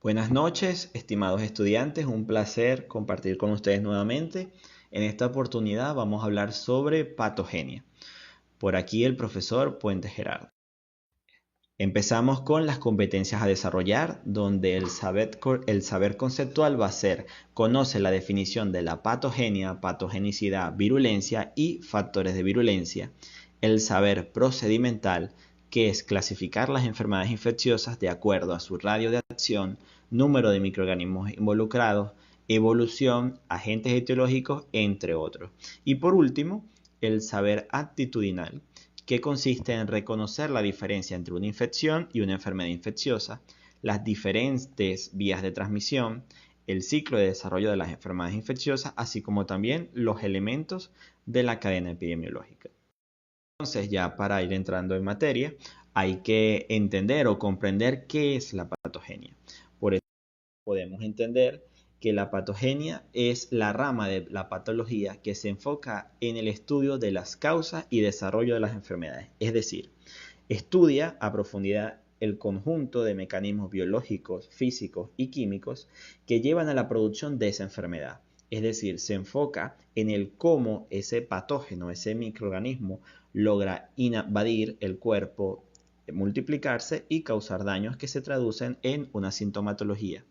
Buenas noches, estimados estudiantes, un placer compartir con ustedes nuevamente. En esta oportunidad vamos a hablar sobre patogenia. Por aquí el profesor Puente Gerardo. Empezamos con las competencias a desarrollar, donde el saber conceptual va a ser: conoce la definición de la patogenia, patogenicidad, virulencia y factores de virulencia. El saber procedimental, que es clasificar las enfermedades infecciosas de acuerdo a su radio de acción, número de microorganismos involucrados, evolución, agentes etiológicos, entre otros. Y por último, el saber actitudinal, que consiste en reconocer la diferencia entre una infección y una enfermedad infecciosa, las diferentes vías de transmisión, el ciclo de desarrollo de las enfermedades infecciosas, así como también los elementos de la cadena epidemiológica. Entonces, ya para ir entrando en materia, hay que entender o comprender qué es la patogenia. Por eso podemos entender que la patogenia es la rama de la patología que se enfoca en el estudio de las causas y desarrollo de las enfermedades. Es decir, estudia a profundidad el conjunto de mecanismos biológicos, físicos y químicos que llevan a la producción de esa enfermedad. Es decir, se enfoca en el cómo ese patógeno, ese microorganismo, logra invadir el cuerpo, multiplicarse y causar daños que se traducen en una sintomatología.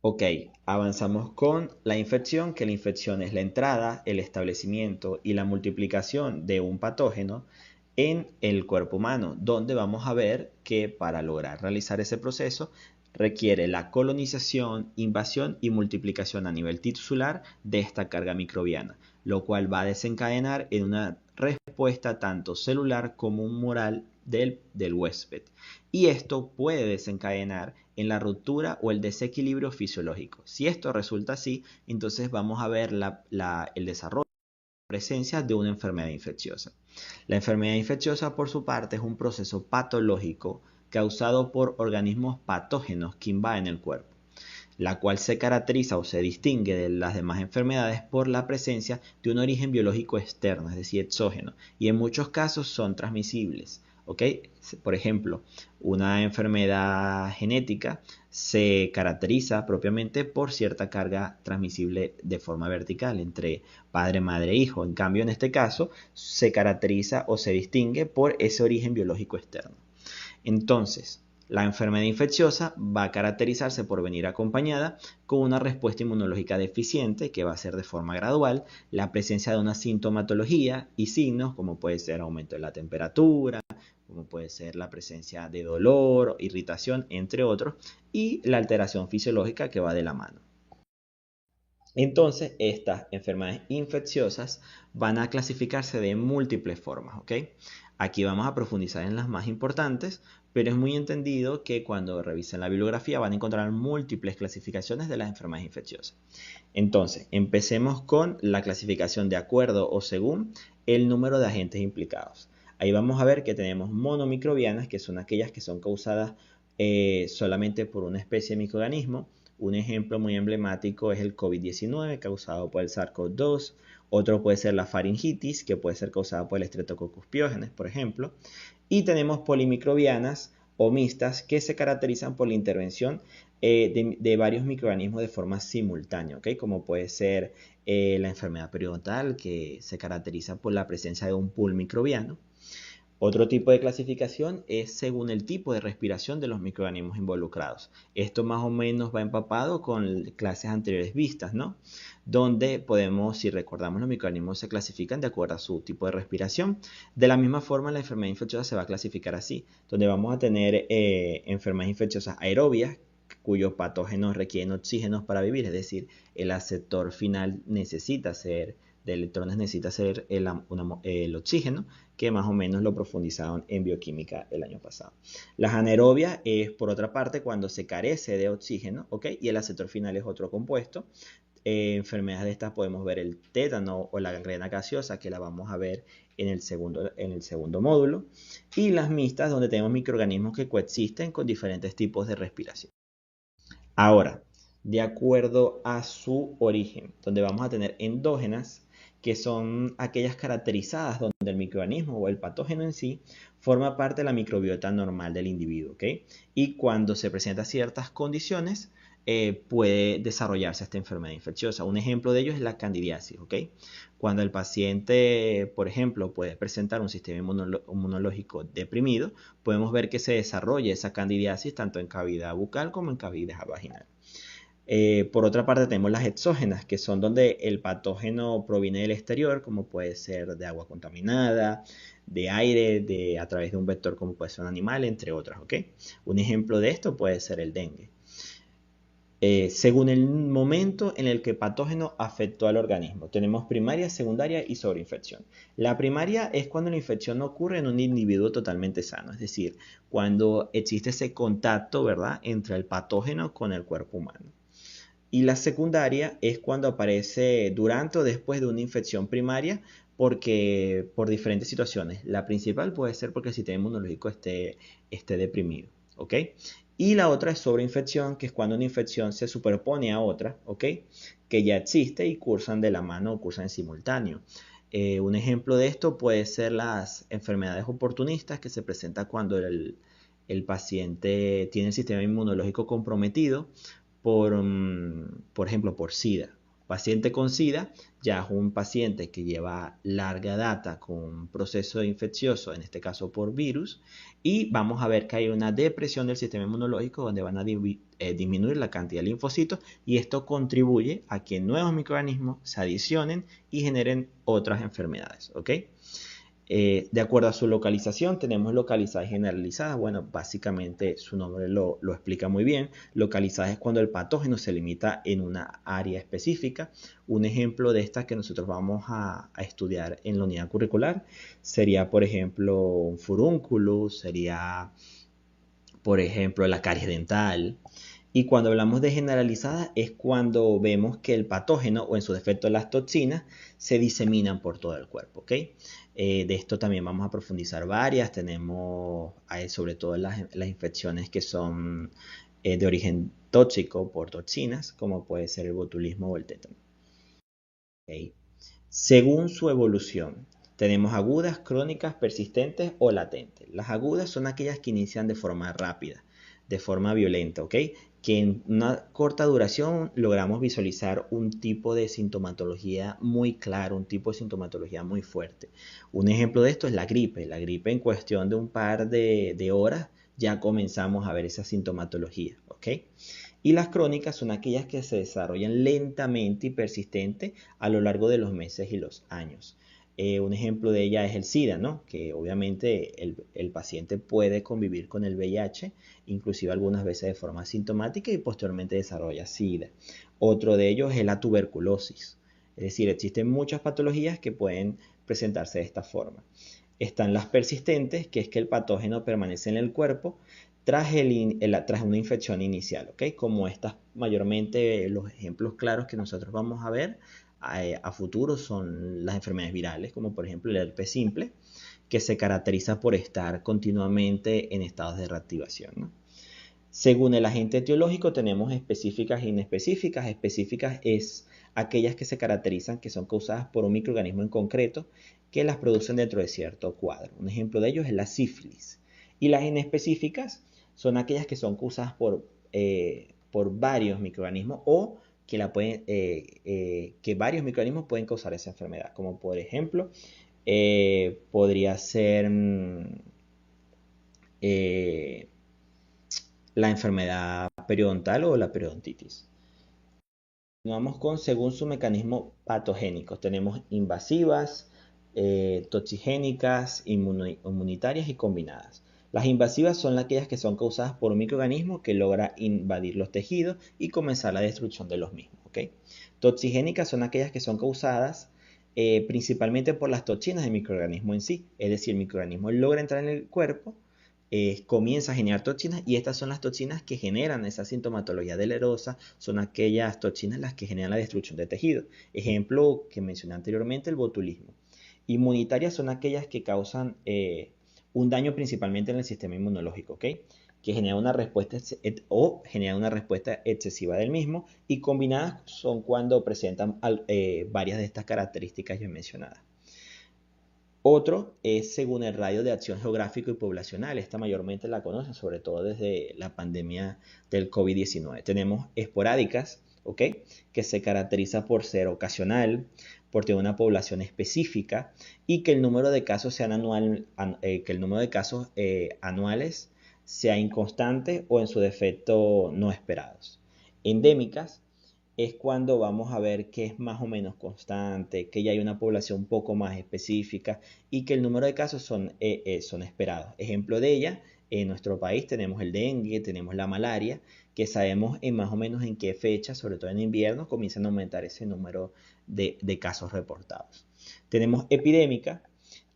Ok, avanzamos con la infección, que la infección es la entrada, el establecimiento y la multiplicación de un patógeno en el cuerpo humano, donde vamos a ver que para lograr realizar ese proceso requiere la colonización, invasión y multiplicación a nivel tisular de esta carga microbiana, lo cual va a desencadenar en una respuesta tanto celular como humoral del huésped. Y esto puede desencadenar en la ruptura o el desequilibrio fisiológico. Si esto resulta así, entonces vamos a ver el desarrollo y presencia de una enfermedad infecciosa. La enfermedad infecciosa, por su parte, es un proceso patológico causado por organismos patógenos que invaden el cuerpo, la cual se caracteriza o se distingue de las demás enfermedades por la presencia de un origen biológico externo, es decir, exógeno, y en muchos casos son transmisibles. ¿Ok? Por ejemplo, una enfermedad genética se caracteriza propiamente por cierta carga transmisible de forma vertical entre padre, madre e hijo. En cambio, en este caso, se caracteriza o se distingue por ese origen biológico externo. Entonces, la enfermedad infecciosa va a caracterizarse por venir acompañada con una respuesta inmunológica deficiente, que va a ser de forma gradual, la presencia de una sintomatología y signos como puede ser aumento de la temperatura, como puede ser la presencia de dolor, irritación, entre otros, y la alteración fisiológica que va de la mano. Entonces, estas enfermedades infecciosas van a clasificarse de múltiples formas, ¿ok? Aquí vamos a profundizar en las más importantes, pero es muy entendido que cuando revisen la bibliografía van a encontrar múltiples clasificaciones de las enfermedades infecciosas. Entonces, empecemos con la clasificación de acuerdo o según el número de agentes implicados. Ahí vamos a ver que tenemos monomicrobianas, que son aquellas que son causadas solamente por una especie de microorganismo. Un ejemplo muy emblemático es el COVID-19 causado por el SARS-CoV-2. Otro puede ser la faringitis, que puede ser causada por el Streptococcus pyogenes, por ejemplo. Y tenemos polimicrobianas o mixtas, que se caracterizan por la intervención de varios microorganismos de forma simultánea, ¿okay? Como puede ser la enfermedad periodontal, que se caracteriza por la presencia de un pool microbiano. Otro tipo de clasificación es según el tipo de respiración de los microorganismos involucrados. Esto más o menos va empapado con clases anteriores vistas, ¿no? Donde podemos, si recordamos, los microorganismos se clasifican de acuerdo a su tipo de respiración. De la misma forma, la enfermedad infecciosa se va a clasificar así, donde vamos a tener enfermedades infecciosas aerobias, cuyos patógenos requieren oxígenos para vivir, es decir, el aceptor final de electrones necesita ser el oxígeno, que más o menos lo profundizaron en bioquímica el año pasado. Las anaerobias es, por otra parte, cuando se carece de oxígeno, ¿ok? Y el aceptor final es otro compuesto. Enfermedades de estas podemos ver el tétano o la gangrena gaseosa, que la vamos a ver en el segundo módulo. Y las mixtas, donde tenemos microorganismos que coexisten con diferentes tipos de respiración. Ahora, de acuerdo a su origen, donde vamos a tener endógenas, que son aquellas caracterizadas donde el microorganismo o el patógeno en sí forma parte de la microbiota normal del individuo, ¿ok? Y cuando se presentan ciertas condiciones, puede desarrollarse esta enfermedad infecciosa. Un ejemplo de ello es la candidiasis, ¿ok? Cuando el paciente, por ejemplo, puede presentar un sistema inmunológico deprimido, podemos ver que se desarrolla esa candidiasis tanto en cavidad bucal como en cavidad vaginal. Por otra parte tenemos las exógenas, que son donde el patógeno proviene del exterior, como puede ser de agua contaminada, de aire, a través de un vector como puede ser un animal, entre otras, ¿ok? Un ejemplo de esto puede ser el dengue. Según el momento en el que el patógeno afectó al organismo. Tenemos primaria, secundaria y sobreinfección. La primaria es cuando la infección ocurre en un individuo totalmente sano, es decir, cuando existe ese contacto, ¿verdad?, entre el patógeno con el cuerpo humano. Y la secundaria es cuando aparece durante o después de una infección primaria por diferentes situaciones. La principal puede ser porque el sistema inmunológico esté deprimido, ¿ok? Y la otra es sobreinfección, que es cuando una infección se superpone a otra, ¿ok? Que ya existe y cursan de la mano o cursan en simultáneo. Un ejemplo de esto puede ser las enfermedades oportunistas que se presentan cuando el paciente tiene el sistema inmunológico comprometido por ejemplo, por SIDA. Paciente con SIDA ya es un paciente que lleva larga data con un proceso infeccioso, en este caso por virus, y vamos a ver que hay una depresión del sistema inmunológico donde van a disminuir la cantidad de linfocitos y esto contribuye a que nuevos microorganismos se adicionen y generen otras enfermedades, ¿ok? De acuerdo a su localización, tenemos localizadas y generalizadas. Bueno, básicamente su nombre lo explica muy bien. Localizadas es cuando el patógeno se limita en una área específica. Un ejemplo de estas que nosotros vamos a estudiar en la unidad curricular sería, por ejemplo, un furúnculo, sería, por ejemplo, la caries dental. Y cuando hablamos de generalizada es cuando vemos que el patógeno o en su defecto las toxinas se diseminan por todo el cuerpo, ¿ok? De esto también vamos a profundizar varias. Tenemos sobre todo las infecciones que son de origen tóxico por toxinas, como puede ser el botulismo o el tétano. ¿Okay? Según su evolución, tenemos agudas, crónicas, persistentes o latentes. Las agudas son aquellas que inician de forma rápida, de forma violenta, ¿ok? Que en una corta duración logramos visualizar un tipo de sintomatología muy claro, un tipo de sintomatología muy fuerte. Un ejemplo de esto es la gripe. La gripe en cuestión de un par de horas ya comenzamos a ver esa sintomatología, ¿ok? Y las crónicas son aquellas que se desarrollan lentamente y persistente a lo largo de los meses y los años. Un ejemplo de ella es el SIDA, ¿no? Que obviamente el paciente puede convivir con el VIH, inclusive algunas veces de forma asintomática y posteriormente desarrolla SIDA. Otro de ellos es la tuberculosis. Es decir, existen muchas patologías que pueden presentarse de esta forma. Están las persistentes, que es que el patógeno permanece en el cuerpo tras una infección inicial, ¿ok? Como estas mayormente los ejemplos claros que nosotros vamos a ver a futuro son las enfermedades virales, como por ejemplo el herpes simple, que se caracteriza por estar continuamente en estados de reactivación, ¿no? Según el agente etiológico tenemos específicas e inespecíficas. Específicas es aquellas que se caracterizan, que son causadas por un microorganismo en concreto que las producen dentro de cierto cuadro. Un ejemplo de ello es la sífilis. Y las inespecíficas son aquellas que son causadas por varios microorganismos o que varios microorganismos pueden causar esa enfermedad. Como por ejemplo, podría ser la enfermedad periodontal o la periodontitis. Continuamos con según su mecanismo patogénico. Tenemos invasivas, toxigénicas, inmunitarias y combinadas. Las invasivas son aquellas que son causadas por un microorganismo que logra invadir los tejidos y comenzar la destrucción de los mismos, ¿okay? Toxigénicas son aquellas que son causadas principalmente por las toxinas del microorganismo en sí. Es decir, el microorganismo logra entrar en el cuerpo, comienza a generar toxinas y estas son las toxinas que generan esa sintomatología delerosa, son aquellas toxinas las que generan la destrucción de tejido. Ejemplo que mencioné anteriormente, el botulismo. Inmunitarias son aquellas que causan un daño principalmente en el sistema inmunológico, ¿ok? Que genera una respuesta excesiva del mismo, y combinadas son cuando presentan varias de estas características ya mencionadas. Otro es según el radio de acción geográfico y poblacional. Esta mayormente la conocen, sobre todo desde la pandemia del COVID-19. Tenemos esporádicas, ¿ok? Que se caracteriza por ser ocasional, por tener una población específica y que el número de casos sean anuales sea inconstante o en su defecto no esperados. Endémicas es cuando vamos a ver que es más o menos constante, que ya hay una población un poco más específica y que el número de casos son esperados. Ejemplo de ella, en nuestro país tenemos el dengue, tenemos la malaria, que sabemos en más o menos en qué fecha, sobre todo en invierno, comienzan a aumentar ese número de casos reportados. Tenemos epidémica,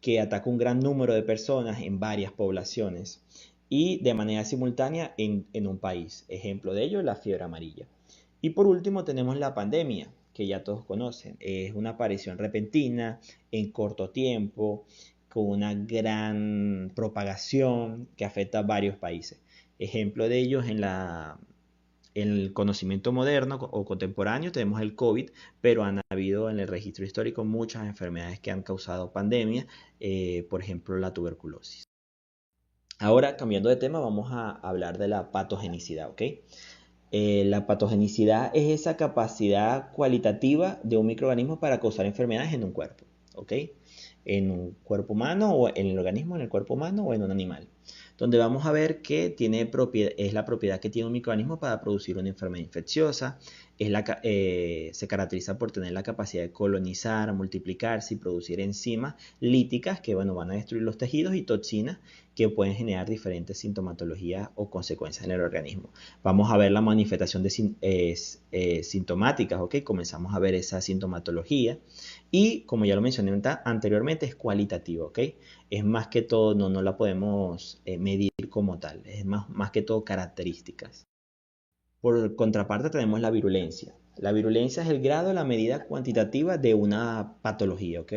que ataca un gran número de personas en varias poblaciones y de manera simultánea en un país. Ejemplo de ello, la fiebre amarilla. Y por último tenemos la pandemia, que ya todos conocen. Es una aparición repentina, en corto tiempo, con una gran propagación que afecta a varios países. Ejemplo de ellos en el conocimiento moderno o contemporáneo tenemos el COVID, pero han habido en el registro histórico muchas enfermedades que han causado pandemia, por ejemplo la tuberculosis. Ahora, cambiando de tema, vamos a hablar de la patogenicidad, ¿ok? La patogenicidad es esa capacidad cualitativa de un microorganismo para causar enfermedades en un cuerpo, ¿ok? En un cuerpo humano o en el organismo, en el cuerpo humano o en un animal. Donde vamos a ver que es la propiedad que tiene un microorganismo para producir una enfermedad infecciosa. Se caracteriza por tener la capacidad de colonizar, multiplicarse y producir enzimas líticas que van a destruir los tejidos y toxinas que pueden generar diferentes sintomatologías o consecuencias en el organismo. Vamos a ver la manifestación de sintomáticas, ¿ok? Comenzamos a ver esa sintomatología y, como ya lo mencioné anteriormente, es cualitativo, ¿ok? Es más que todo, no la podemos medir como tal, es más que todo características. Por contraparte tenemos la virulencia. La virulencia es el grado, la medida cuantitativa de una patología, ¿ok?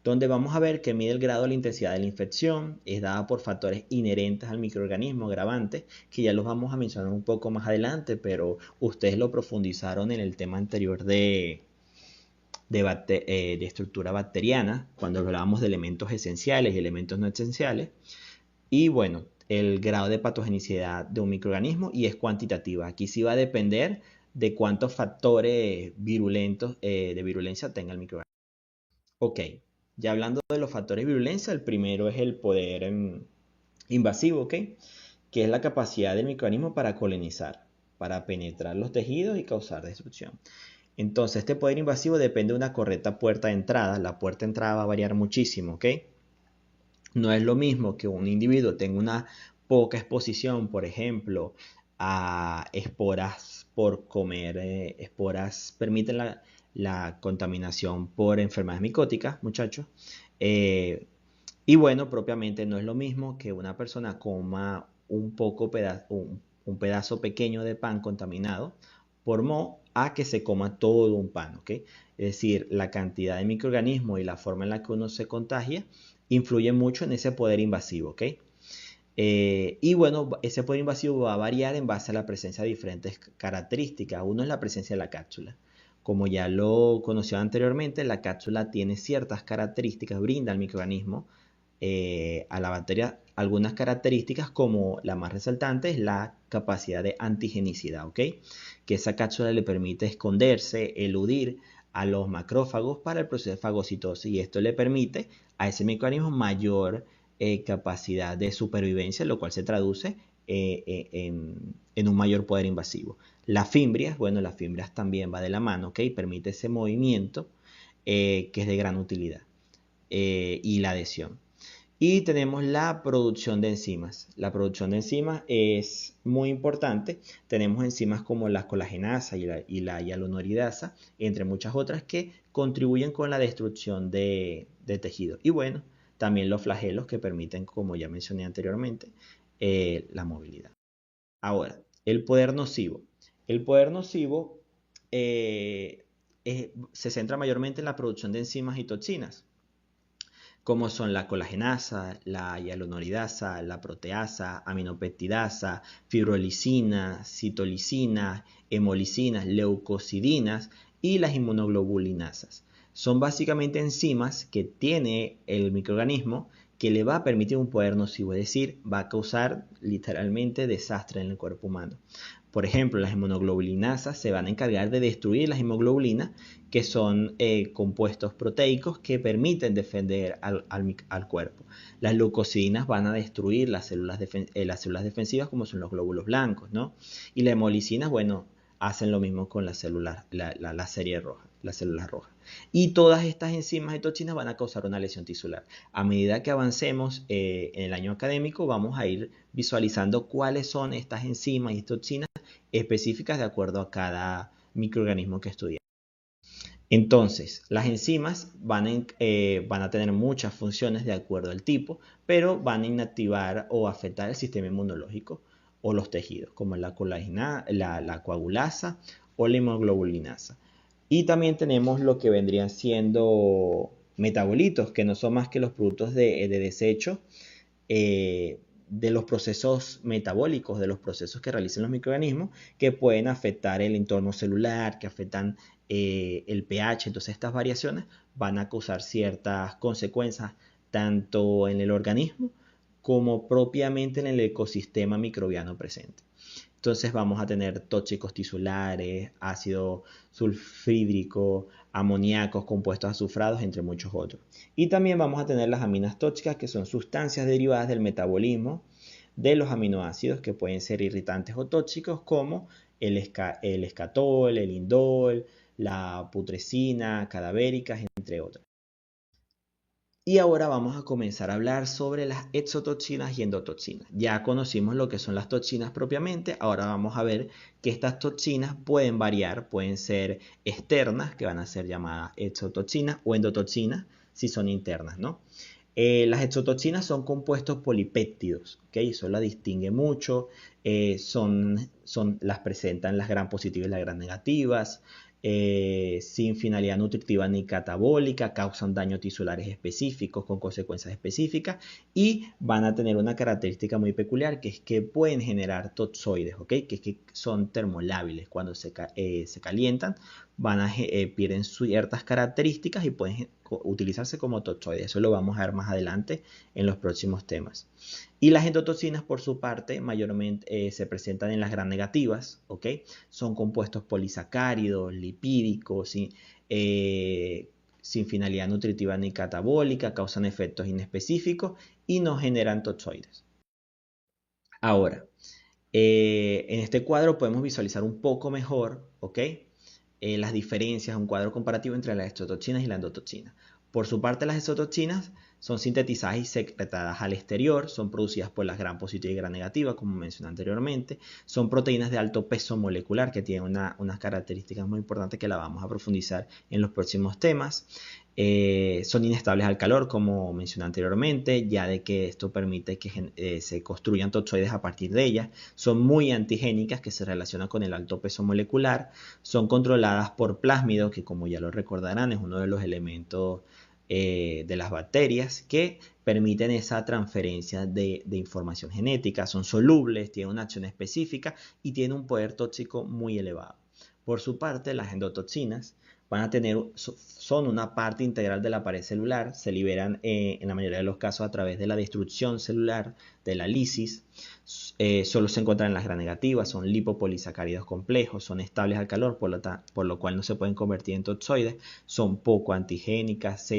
Donde vamos a ver que mide el grado de la intensidad de la infección, es dada por factores inherentes al microorganismo, agravantes, que ya los vamos a mencionar un poco más adelante, pero ustedes lo profundizaron en el tema anterior de estructura bacteriana, cuando hablábamos de elementos esenciales y elementos no esenciales. Y bueno, el grado de patogenicidad de un microorganismo y es cuantitativa. Aquí sí va a depender de cuántos factores virulentos de virulencia tenga el microorganismo. Ok, ya hablando de los factores de virulencia, el primero es el poder invasivo, ¿ok? Que es la capacidad del microorganismo para colonizar, para penetrar los tejidos y causar destrucción. Entonces, este poder invasivo depende de una correcta puerta de entrada. La puerta de entrada va a variar muchísimo, ¿ok? No es lo mismo que un individuo tenga una poca exposición, por ejemplo, a esporas por comer. Esporas permiten la contaminación por enfermedades micóticas, muchachos. Eh, y bueno, propiamente no es lo mismo que una persona coma un pedazo pequeño de pan contaminado por moho a que se coma todo un pan, ¿ok? Es decir, la cantidad de microorganismos y la forma en la que uno se contagia influye mucho en ese poder invasivo, ¿ok? Y bueno, ese poder invasivo va a variar en base a la presencia de diferentes características. Uno es la presencia de la cápsula. Como ya lo conoció anteriormente, la cápsula tiene ciertas características, brinda al microorganismo, a la bacteria, algunas características, como la más resaltante es la capacidad de antigenicidad, ¿ok? Que esa cápsula le permite esconderse, eludir a los macrófagos para el proceso de fagocitosis y esto le permite a ese microorganismo mayor capacidad de supervivencia, lo cual se traduce en un mayor poder invasivo. Las fimbrias, bueno, las fimbrias también va de la mano, ¿ok? Permite ese movimiento que es de gran utilidad y la adhesión. Y tenemos la producción de enzimas. La producción de enzimas es muy importante. Tenemos enzimas como la colagenasa y la hialuronidasa, entre muchas otras, que contribuyen con la destrucción de tejido. Y bueno, también los flagelos que permiten, como ya mencioné anteriormente, la movilidad. Ahora, el poder nocivo. El poder nocivo se centra mayormente en la producción de enzimas y toxinas como son la colagenasa, la hialuronidasa, la proteasa, aminopeptidasa, fibrolisina, citolisina, hemolisinas, leucocidinas y las inmunoglobulinasas. Son básicamente enzimas que tiene el microorganismo que le va a permitir un poder nocivo, es decir, va a causar literalmente desastre en el cuerpo humano. Por ejemplo, las inmunoglobulinasas se van a encargar de destruir las hemoglobulinas, que son compuestos proteicos que permiten defender al cuerpo. Las leucocidinas van a destruir las células defensivas, como son los glóbulos blancos, ¿no? Y las hemolicinas, bueno, hacen lo mismo con las células, la serie roja, las células rojas. Y todas estas enzimas y toxinas van a causar una lesión tisular. A medida que avancemos en el año académico, vamos a ir visualizando cuáles son estas enzimas y toxinas específicas de acuerdo a cada microorganismo que estudiamos. Entonces, las enzimas van a tener muchas funciones de acuerdo al tipo, pero van a inactivar o afectar el sistema inmunológico o los tejidos, como la coagulasa o la inmunoglobulinasa. Y también tenemos lo que vendrían siendo metabolitos, que no son más que los productos de desecho de los procesos metabólicos, de los procesos que realizan los microorganismos, que pueden afectar el entorno celular, que afectan el pH. Entonces estas variaciones van a causar ciertas consecuencias tanto en el organismo como propiamente en el ecosistema microbiano presente. Entonces vamos a tener tóxicos tisulares, ácido sulfídrico, amoníacos, compuestos azufrados, entre muchos otros. Y también vamos a tener las aminas tóxicas, que son sustancias derivadas del metabolismo de los aminoácidos, que pueden ser irritantes o tóxicos, como el escatol, el indol, la putrescina, cadavéricas, entre otras. Y ahora vamos a comenzar a hablar sobre las exotoxinas y endotoxinas. Ya conocimos lo que son las toxinas propiamente, ahora vamos a ver que estas toxinas pueden variar, pueden ser externas, que van a ser llamadas exotoxinas, o endotoxinas, si son internas, ¿no? Las exotoxinas son compuestos polipéptidos, ¿ok? Eso la distingue mucho, las presentan las gram positivas y las gram negativas, sin finalidad nutritiva ni catabólica, causan daños tisulares específicos con consecuencias específicas y van a tener una característica muy peculiar, que es que pueden generar toxoides, ¿ok? Que es que son termolábiles. Cuando se calientan pierden ciertas características y pueden utilizarse como toxoides. Eso lo vamos a ver más adelante en los próximos temas. Y las endotoxinas, por su parte, mayormente se presentan en las gram negativas, ¿ok? Son compuestos polisacáridos, lipídicos, sin finalidad nutritiva ni catabólica, causan efectos inespecíficos y no generan toxoides. Ahora, en este cuadro podemos visualizar un poco mejor, ¿ok? Las diferencias, un cuadro comparativo entre las exotoxinas y las endotoxinas. Por su parte, las exotoxinas son sintetizadas y secretadas al exterior, son producidas por las gram positiva y gram negativa, como mencioné anteriormente. Son proteínas de alto peso molecular que tienen unas características muy importantes que la vamos a profundizar en los próximos temas. Son inestables al calor, como mencioné anteriormente, ya de que esto permite que se construyan toxoides a partir de ellas. Son muy antigénicas, que se relacionan con el alto peso molecular. Son controladas por plásmidos, que como ya lo recordarán es uno de los elementos de las bacterias que permiten esa transferencia de información genética. Son solubles, tienen una acción específica y tienen un poder tóxico muy elevado. Por su parte, las endotoxinas son una parte integral de la pared celular, se liberan en la mayoría de los casos a través de la destrucción celular, de la lisis. Solo se encuentran en las gram negativas, son lipopolisacáridos complejos, son estables al calor, por lo cual no se pueden convertir en toxoides, son poco antigénicas,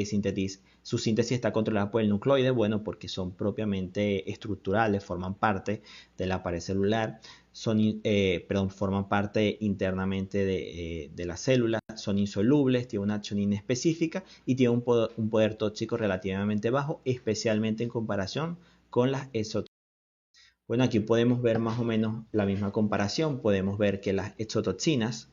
su síntesis está controlada por el nucleoide, bueno, porque son propiamente estructurales, forman parte de la pared celular, forman parte internamente de la célula, son insolubles, tienen una acción inespecífica y tienen un poder tóxico relativamente bajo, especialmente en comparación con las exotoxinas. Bueno, aquí podemos ver más o menos la misma comparación. Podemos ver que las exotoxinas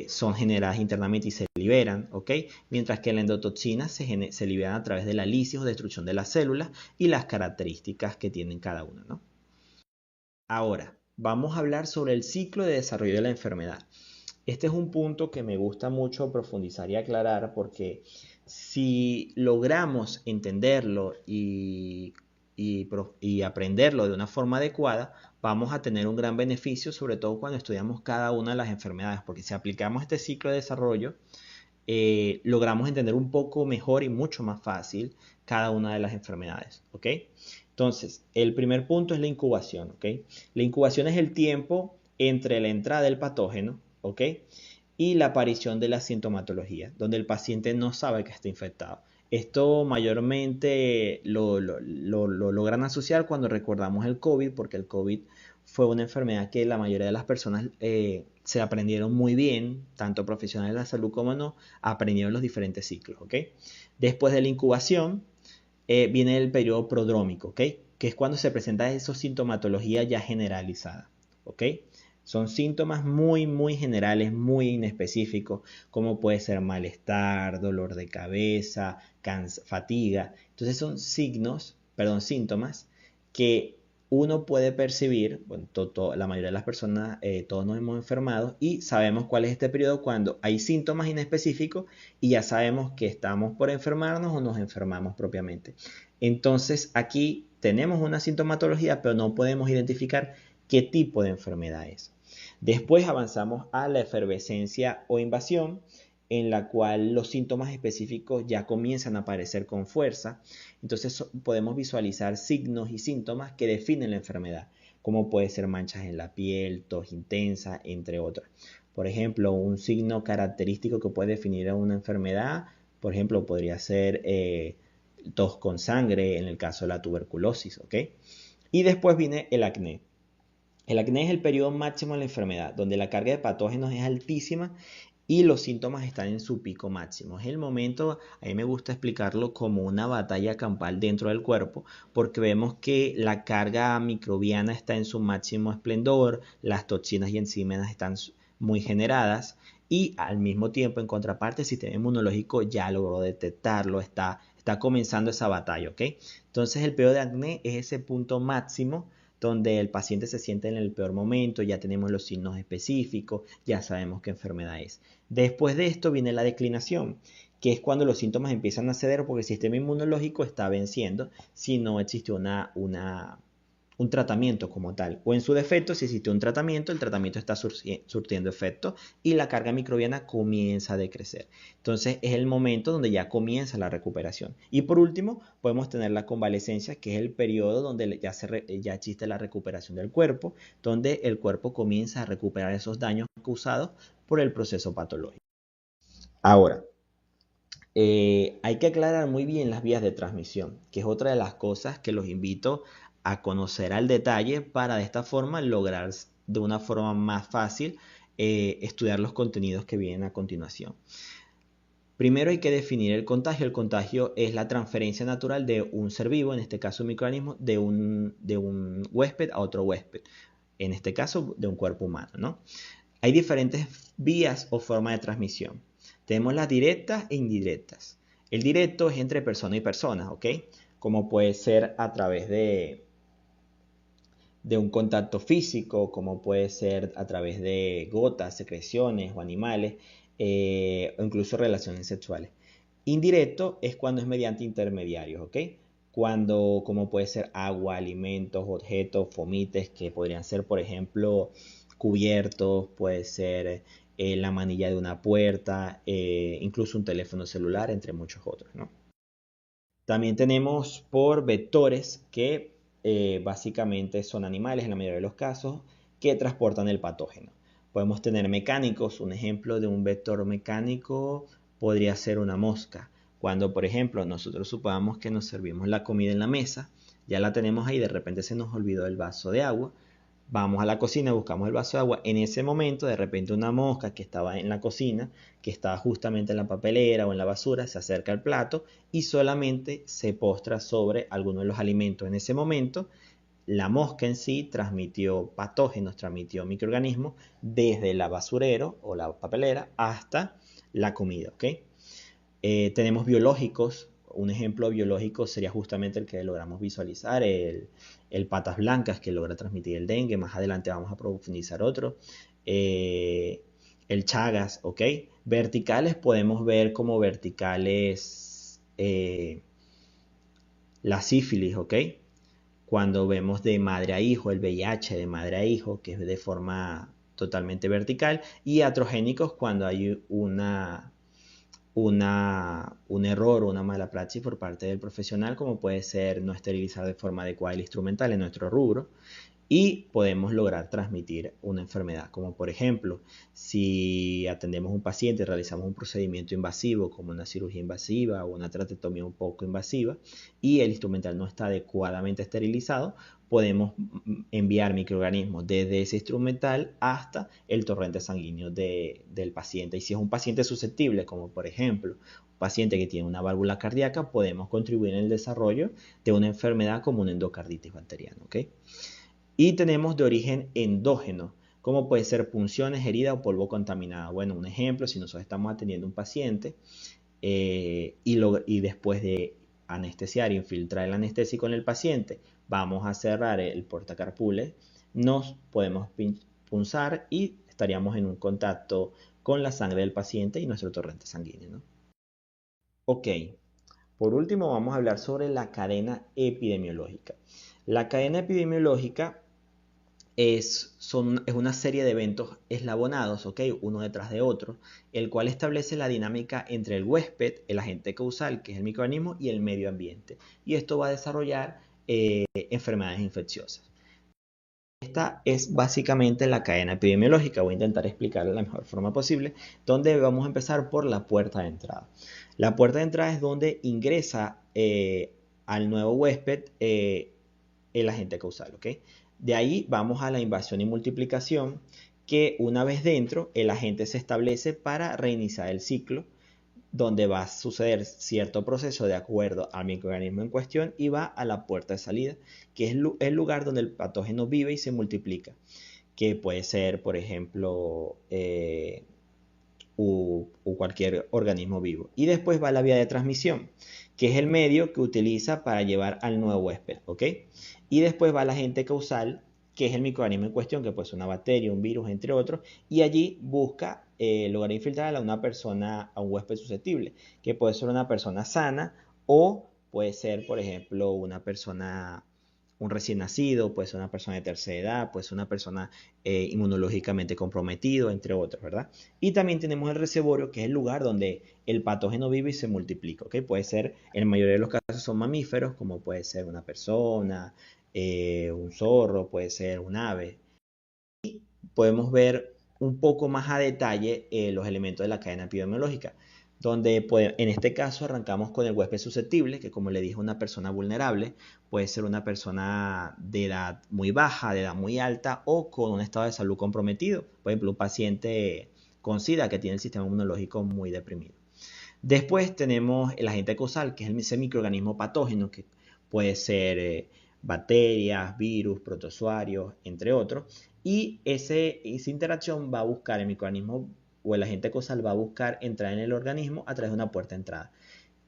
son generadas internamente y se liberan, ¿ok? Mientras que las endotoxinas se liberan a través de la lisis o destrucción de las células y las características que tienen cada una, ¿no? Ahora, vamos a hablar sobre el ciclo de desarrollo de la enfermedad. Este es un punto que me gusta mucho profundizar y aclarar, porque si logramos entenderlo y aprenderlo de una forma adecuada, vamos a tener un gran beneficio, sobre todo cuando estudiamos cada una de las enfermedades, porque si aplicamos este ciclo de desarrollo logramos entender un poco mejor y mucho más fácil cada una de las enfermedades, ¿ok? Entonces, el primer punto es la incubación, ¿ok? La incubación es el tiempo entre la entrada del patógeno, ¿ok? Y la aparición de la sintomatología, donde el paciente no sabe que está infectado. Esto mayormente lo logran asociar cuando recordamos el COVID, porque el COVID fue una enfermedad que la mayoría de las personas se aprendieron muy bien, tanto profesionales de la salud como no, aprendieron los diferentes ciclos, ¿ok? Después de la incubación viene el periodo prodrómico, ¿ok? Que es cuando se presenta esa sintomatología ya generalizada, ¿ok? Son síntomas muy generales, muy inespecíficos, como puede ser malestar, dolor de cabeza, fatiga. Entonces son síntomas que uno puede percibir, bueno, la mayoría de las personas, todos nos hemos enfermado y sabemos cuál es este periodo cuando hay síntomas inespecíficos y ya sabemos que estamos por enfermarnos o nos enfermamos propiamente. Entonces aquí tenemos una sintomatología, pero no podemos identificar qué tipo de enfermedad es. Después avanzamos a la efervescencia o invasión, en la cual los síntomas específicos ya comienzan a aparecer con fuerza. Entonces podemos visualizar signos y síntomas que definen la enfermedad, como puede ser manchas en la piel, tos intensa, entre otras. Por ejemplo, un signo característico que puede definir a una enfermedad, por ejemplo, podría ser tos con sangre en el caso de la tuberculosis, ¿ok? Y después viene el acné. El acné es el periodo máximo de la enfermedad, donde la carga de patógenos es altísima y los síntomas están en su pico máximo. Es el momento, a mí me gusta explicarlo como una batalla campal dentro del cuerpo, porque vemos que la carga microbiana está en su máximo esplendor, las toxinas y enzimas están muy generadas y al mismo tiempo, en contraparte, el sistema inmunológico ya logró detectarlo, está comenzando esa batalla, ¿ok? Entonces el periodo de acné es ese punto máximo donde el paciente se siente en el peor momento, ya tenemos los signos específicos, ya sabemos qué enfermedad es. Después de esto viene la declinación, que es cuando los síntomas empiezan a ceder porque el sistema inmunológico está venciendo si no existe un tratamiento como tal. O en su defecto, si existe un tratamiento, el tratamiento está surtiendo efecto y la carga microbiana comienza a decrecer. Entonces es el momento donde ya comienza la recuperación. Y por último, podemos tener la convalecencia, que es el periodo donde ya existe la recuperación del cuerpo, donde el cuerpo comienza a recuperar esos daños causados por el proceso patológico. Ahora, hay que aclarar muy bien las vías de transmisión, que es otra de las cosas que los invito a conocer al detalle para de esta forma lograr de una forma más fácil estudiar los contenidos que vienen a continuación. Primero hay que definir el contagio. El contagio es la transferencia natural de un ser vivo, en este caso un microorganismo, de un huésped a otro huésped, en este caso de un cuerpo humano, ¿no? Hay diferentes vías o formas de transmisión. Tenemos las directas e indirectas. El directo es entre persona y persona, ¿ok? Como puede ser a través de un contacto físico, como puede ser a través de gotas, secreciones o animales, o incluso relaciones sexuales. Indirecto es cuando es mediante intermediarios, ¿ok? Cuando, como puede ser agua, alimentos, objetos, fomites, que podrían ser, por ejemplo, cubiertos, puede ser la manilla de una puerta, incluso un teléfono celular, entre muchos otros, ¿no? También tenemos por vectores que básicamente son animales en la mayoría de los casos que transportan el patógeno. Podemos tener mecánicos, un ejemplo de un vector mecánico podría ser una mosca. Cuando, por ejemplo, nosotros supongamos que nos servimos la comida en la mesa, ya la tenemos ahí, de repente se nos olvidó el vaso de agua, vamos a la cocina, buscamos el vaso de agua, en ese momento de repente una mosca que estaba en la cocina, que estaba justamente en la papelera o en la basura, se acerca al plato y solamente se postra sobre alguno de los alimentos. En ese momento, la mosca en sí transmitió patógenos, transmitió microorganismos desde el basurero o la papelera hasta la comida, ¿ok? Tenemos biológicos. Un ejemplo biológico sería justamente el que logramos visualizar, el patas blancas que logra transmitir el dengue. Más adelante vamos a profundizar otro. El chagas, ¿ok? Verticales podemos ver como verticales la sífilis, ¿ok? Cuando vemos de madre a hijo, el VIH de madre a hijo, que es de forma totalmente vertical. Y atrogénicos cuando hay un error o una mala praxis por parte del profesional, como puede ser no esterilizar de forma adecuada el instrumental en nuestro rubro, y podemos lograr transmitir una enfermedad, como por ejemplo, si atendemos a un paciente y realizamos un procedimiento invasivo como una cirugía invasiva o una traquetomía un poco invasiva y el instrumental no está adecuadamente esterilizado, podemos enviar microorganismos desde ese instrumental hasta el torrente sanguíneo del paciente. Y si es un paciente susceptible, como por ejemplo un paciente que tiene una válvula cardíaca, podemos contribuir en el desarrollo de una enfermedad como una endocarditis bacteriana. ¿Okay? Y tenemos de origen endógeno, como puede ser punciones, heridas o polvo contaminado. Bueno, un ejemplo, si nosotros estamos atendiendo a un paciente y después de anestesiar, infiltrar el anestésico en el paciente, vamos a cerrar el portacarpules, nos podemos punzar y estaríamos en un contacto con la sangre del paciente y nuestro torrente sanguíneo, ¿no? Ok, por último vamos a hablar sobre la cadena epidemiológica. La cadena epidemiológica es una serie de eventos eslabonados, ¿ok? Uno detrás de otro, el cual establece la dinámica entre el huésped, el agente causal, que es el microorganismo, y el medio ambiente. Y esto va a desarrollar enfermedades infecciosas. Esta es básicamente la cadena epidemiológica. Voy a intentar explicarla de la mejor forma posible, donde vamos a empezar por la puerta de entrada. La puerta de entrada es donde ingresa al nuevo huésped el agente causal, ¿ok? De ahí vamos a la invasión y multiplicación, que una vez dentro, el agente se establece para reiniciar el ciclo, donde va a suceder cierto proceso de acuerdo al microorganismo en cuestión y va a la puerta de salida, que es el lugar donde el patógeno vive y se multiplica, que puede ser, por ejemplo, o cualquier organismo vivo. Y después va la vía de transmisión, que es el medio que utiliza para llevar al nuevo huésped, ¿ok? Y después va el agente causal, que es el microorganismo en cuestión, que puede ser una bacteria, un virus, entre otros, y allí busca lograr infiltrar a una persona, a un huésped susceptible, que puede ser una persona sana o puede ser, por ejemplo, una persona, un recién nacido, puede ser una persona de tercera edad, puede ser una persona inmunológicamente comprometido, entre otros, ¿verdad? Y también tenemos el reservorio, que es el lugar donde el patógeno vive y se multiplica, ¿ok? Puede ser, en la mayoría de los casos son mamíferos, como puede ser una persona, un zorro, puede ser un ave. Podemos ver un poco más a detalle los elementos de la cadena epidemiológica, donde en este caso arrancamos con el huésped susceptible, que como le dije, una persona vulnerable, puede ser una persona de edad muy baja, de edad muy alta o con un estado de salud comprometido, por ejemplo, un paciente con SIDA que tiene el sistema inmunológico muy deprimido. Después tenemos el agente causal, que es ese microorganismo patógeno, que puede ser bacterias, virus, protozoarios, entre otros. Y esa interacción va a buscar el microorganismo o el agente causal va a buscar entrar en el organismo a través de una puerta de entrada.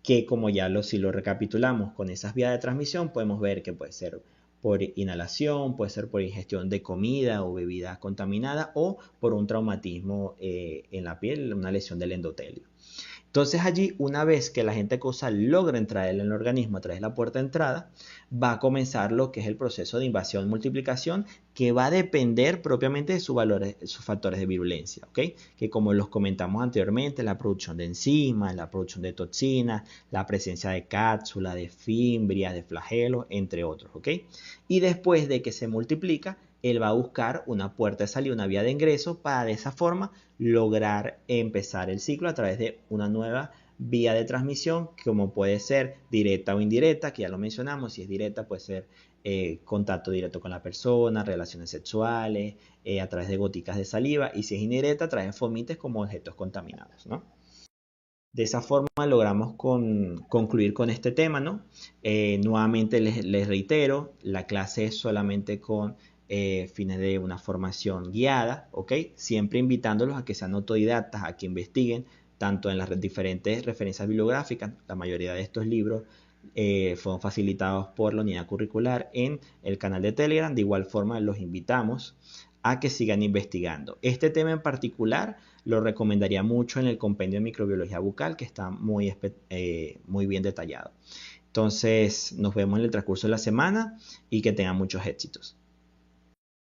Que como ya si lo recapitulamos con esas vías de transmisión, podemos ver que puede ser por inhalación, puede ser por ingestión de comida o bebida contaminada o por un traumatismo en la piel, una lesión del endotelio. Entonces allí, una vez que el agente causal logra entrar en el organismo a través de la puerta de entrada, va a comenzar lo que es el proceso de invasión-multiplicación, que va a depender propiamente de sus factores de virulencia, ¿ok? Que como los comentamos anteriormente, la producción de enzimas, la producción de toxinas, la presencia de cápsula, de fimbrias, de flagelos, entre otros, ¿ok? Y después de que se multiplica, él va a buscar una puerta de salida, una vía de ingreso, para de esa forma lograr empezar el ciclo a través de una nueva vía de transmisión, como puede ser directa o indirecta, que ya lo mencionamos. Si es directa, puede ser contacto directo con la persona, relaciones sexuales, a través de goticas de saliva, y si es indirecta, a través de fomites como objetos contaminados, ¿no? De esa forma logramos concluir con este tema, ¿no? Nuevamente les reitero, la clase es solamente con fines de una formación guiada, ¿ok? Siempre invitándolos a que sean autodidactas, a que investiguen, tanto en las diferentes referencias bibliográficas. La mayoría de estos libros fueron facilitados por la unidad curricular en el canal de Telegram. De igual forma, los invitamos a que sigan investigando. Este tema en particular lo recomendaría mucho en el compendio de microbiología bucal, que está muy bien detallado. Entonces, nos vemos en el transcurso de la semana y que tengan muchos éxitos.